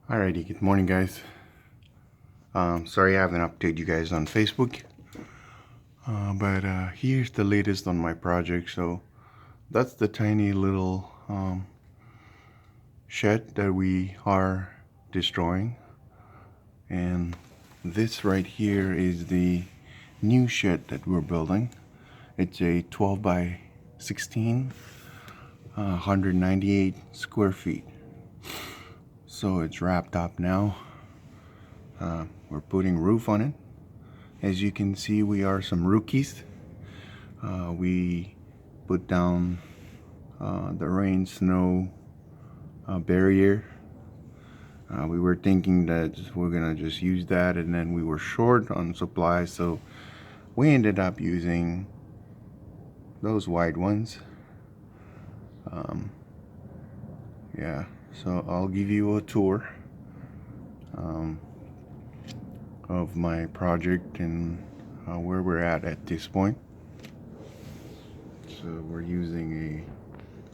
Alrighty, good morning guys. Sorry I haven't updated you guys on Facebook, but here's the latest on my project. So that's the tiny little shed that we are destroying, and this right here is the new shed that we're building. It's a 12 by 16, 198 square feet. So it's wrapped up now. We're putting roof on it. As you can see, we are some rookies. We put down the rain snow barrier. We were thinking that we're gonna just use that, and then we were short on supplies, so we ended up using those wide ones. Yeah, so I'll give you a tour of my project and where we're at this point. So we're using a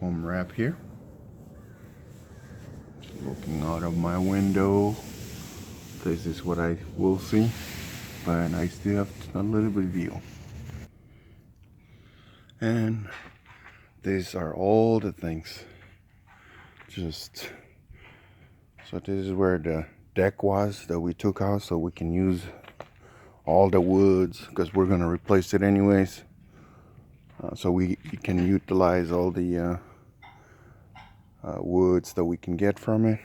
home wrap here. Looking out of my window, this is what I will see, but I still have a little bit of view. And these are all the things. So this is where the deck was that we took out, so we can use all the woods because we're gonna replace it anyways. So we can utilize all the woods that we can get from it.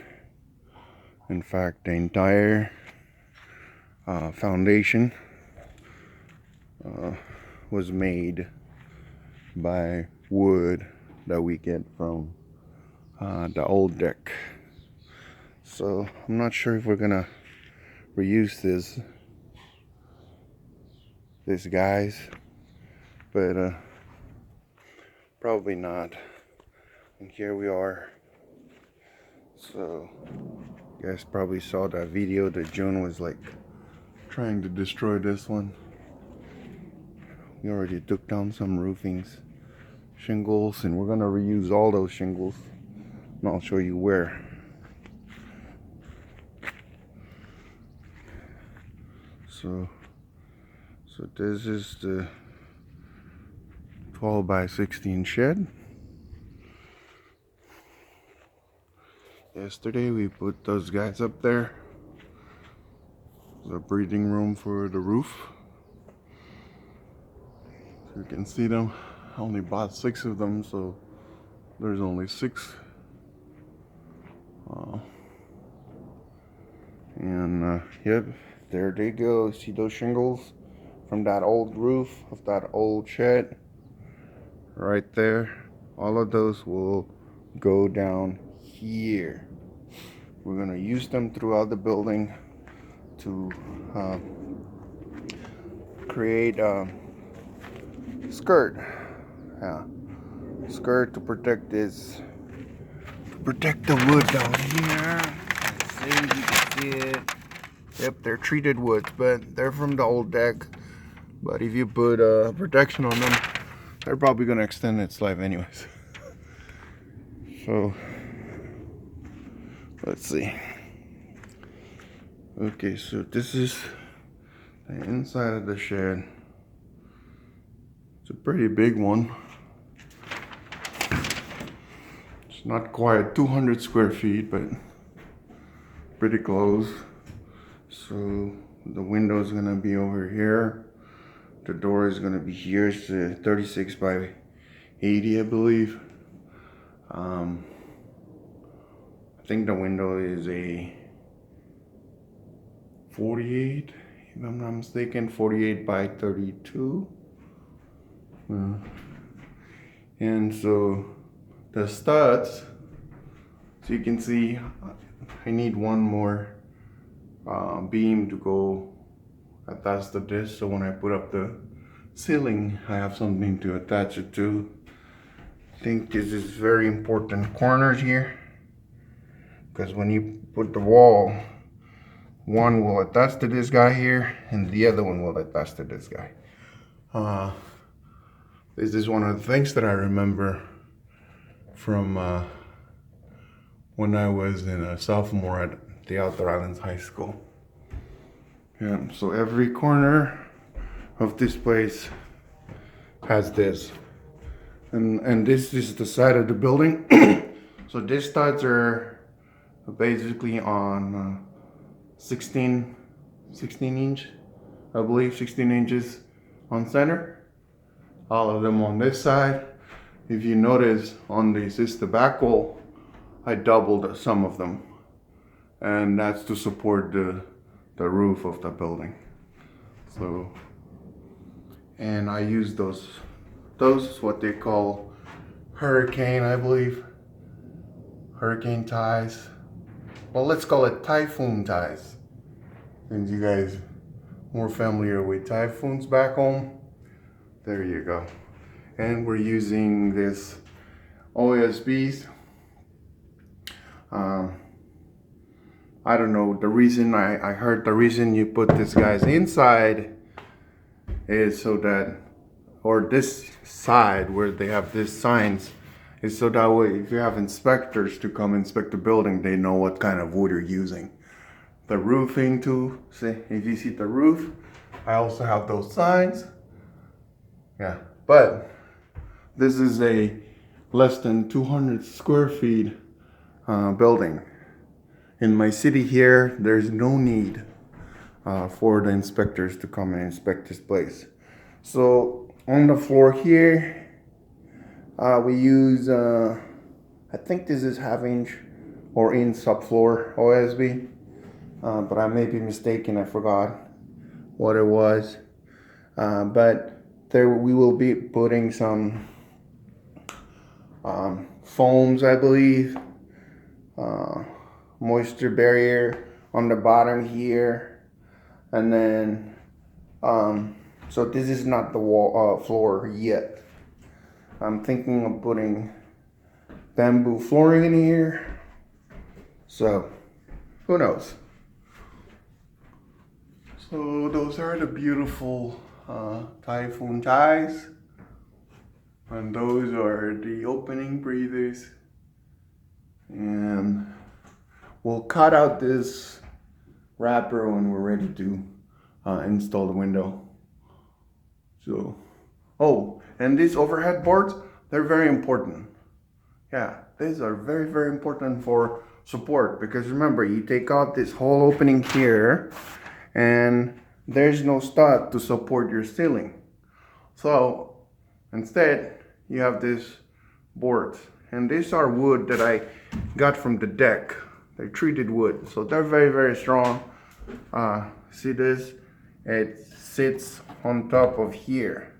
In fact, the entire foundation was made by wood that we get from the old deck. So I'm not sure if we're gonna reuse this guys, but probably not. And here we are. So you guys probably saw that video that June was like trying to destroy this one. We already took down some roofings, shingles, and we're gonna reuse all those shingles, and I'll show you where. So this is the 12 by 16 shed. Yesterday we put those guys up there. The breathing room for the roof. So you can see them. I only bought 6 of them, so there's only 6. Yep, there they go. See those shingles from that old roof of that old shed? Right there. All of those will go down here. We're gonna use them throughout the building to create a skirt. Yeah, skirt to protect this, to protect the wood down here. Let's see, you can see it. Yep, they're treated woods, but they're from the old deck. But if you put protection on them, they're probably gonna extend its life anyways. So let's see. Okay, so this is the inside of the shed. It's a pretty big one. It's not quite 200 square feet, but pretty close. So the window is gonna be over here. The door is gonna be here. It's a 36 by 80, I believe. I think the window is a 48, if I'm not mistaken, 48 by 32. And so the studs, so you can see I need one more beam to go attach to this, so when I put up the ceiling I have something to attach it to. I think this is very important corners here, because when you put the wall, one will attach to this guy here and the other one will attach to this guy. This is one of the things that I remember from when I was in a sophomore at the Outer Islands High School. Yeah, so every corner of this place has this. And this is the side of the building. So these studs are basically on 16 inch, I believe 16 inches on center. All of them on this side. If you notice on this is the back wall, I doubled some of them. And that's to support the roof of the building. So, and I use those what they call hurricane, I believe. Hurricane ties. Well, let's call it typhoon ties. Since you guys more familiar with typhoons back home, there you go. And we're using this OSBs. I don't know, the reason I heard the reason you put this guys inside is so that, or this side where they have these signs, is so that way if you have inspectors to come inspect the building, they know what kind of wood you're using. The roofing too, see, if you see the roof, I also have those signs. Yeah, but this is a less than 200 square feet building. In my city here, there's no need for the inspectors to come and inspect this place. So on the floor here, we use, I think this is half inch or in subfloor OSB, but I may be mistaken, I forgot what it was. But there we will be putting some foams, I believe, moisture barrier on the bottom here, and then so this is not the wall floor yet. I'm thinking of putting bamboo flooring in here, so who knows. So those are the beautiful Typhoon Ties, and those are the opening breathers. And we'll cut out this wrapper when we're ready to install the window. So, oh, and these overhead boards, they're very important. Yeah, these are very, very important for support, because remember, you take out this whole opening here and there's no stud to support your ceiling. So instead, you have these boards, and these are wood that I got from the deck. They're treated wood, so they're very, very strong. See this? It sits on top of here.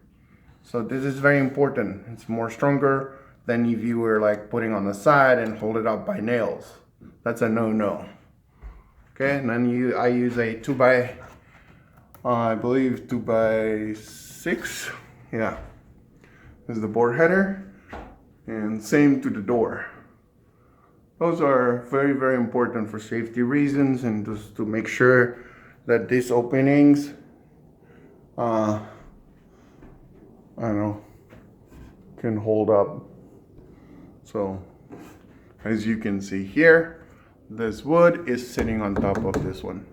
So this is very important. It's more stronger than if you were like putting on the side and hold it up by nails. That's a no-no. Okay, and then I use a 2x, I believe 2x6. Yeah, this is the board header, and same to the door. Those are very, very important for safety reasons, and just to make sure that these openings, I don't know, can hold up. So as you can see here, this wood is sitting on top of this one.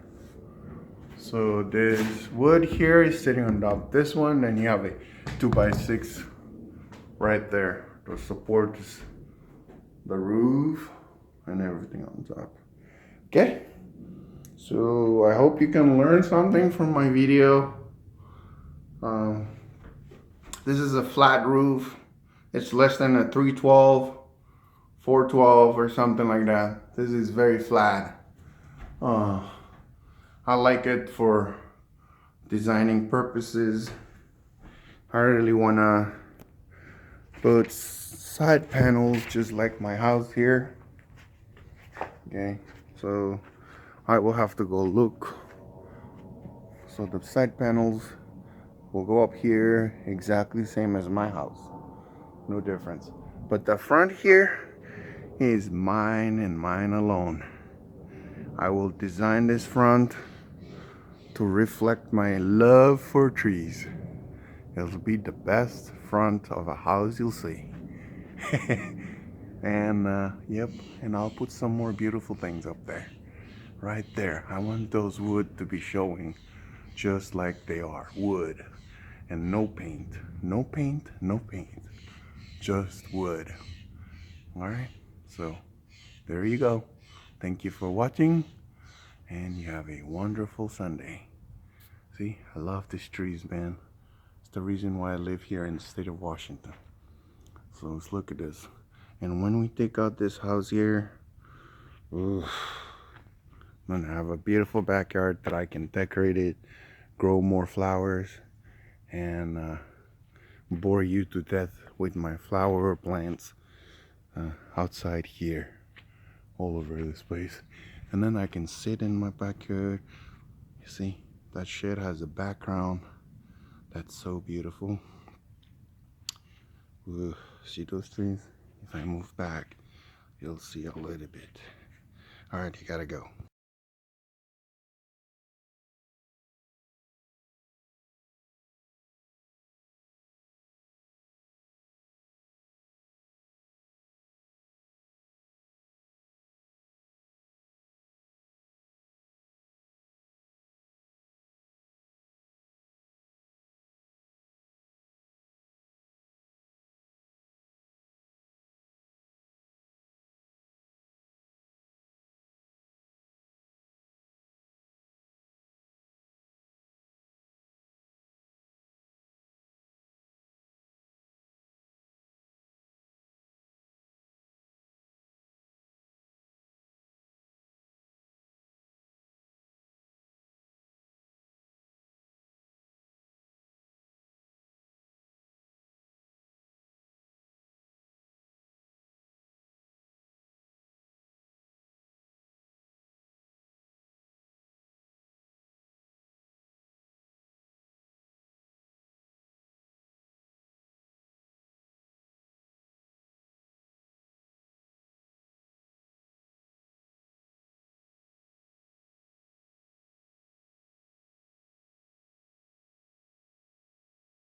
So this wood here is sitting on top of this one, and you have a 2x6 right there to support the roof and everything on top. Okay, so I hope you can learn something from my video. This is a flat roof. It's less than a 312, 412 or something like that. This is very flat. I like it for designing purposes. I really wanna put side panels just like my house here. Okay, so I will have to go look. So the side panels will go up here exactly the same as my house. No difference. But the front here is mine and mine alone. I will design this front to reflect my love for trees. It'll be the best front of a house you'll see. And yep, and I'll put some more beautiful things up there. right there. I want those wood to be showing just like they are, wood, and no paint, no paint, no paint, just wood. All right, so there you go. Thank you for watching, and you have a wonderful Sunday. See, I love these trees, man. It's the reason why I live here in the state of Washington. So let's look at this. And when we take out this house here, oof, I'm gonna have a beautiful backyard that I can decorate it, grow more flowers, and bore you to death with my flower plants outside here, all over this place. And then I can sit in my backyard. You see, that shed has a background that's so beautiful. Ooh, see those trees? If I move back, you'll see a little bit. All right, you gotta go.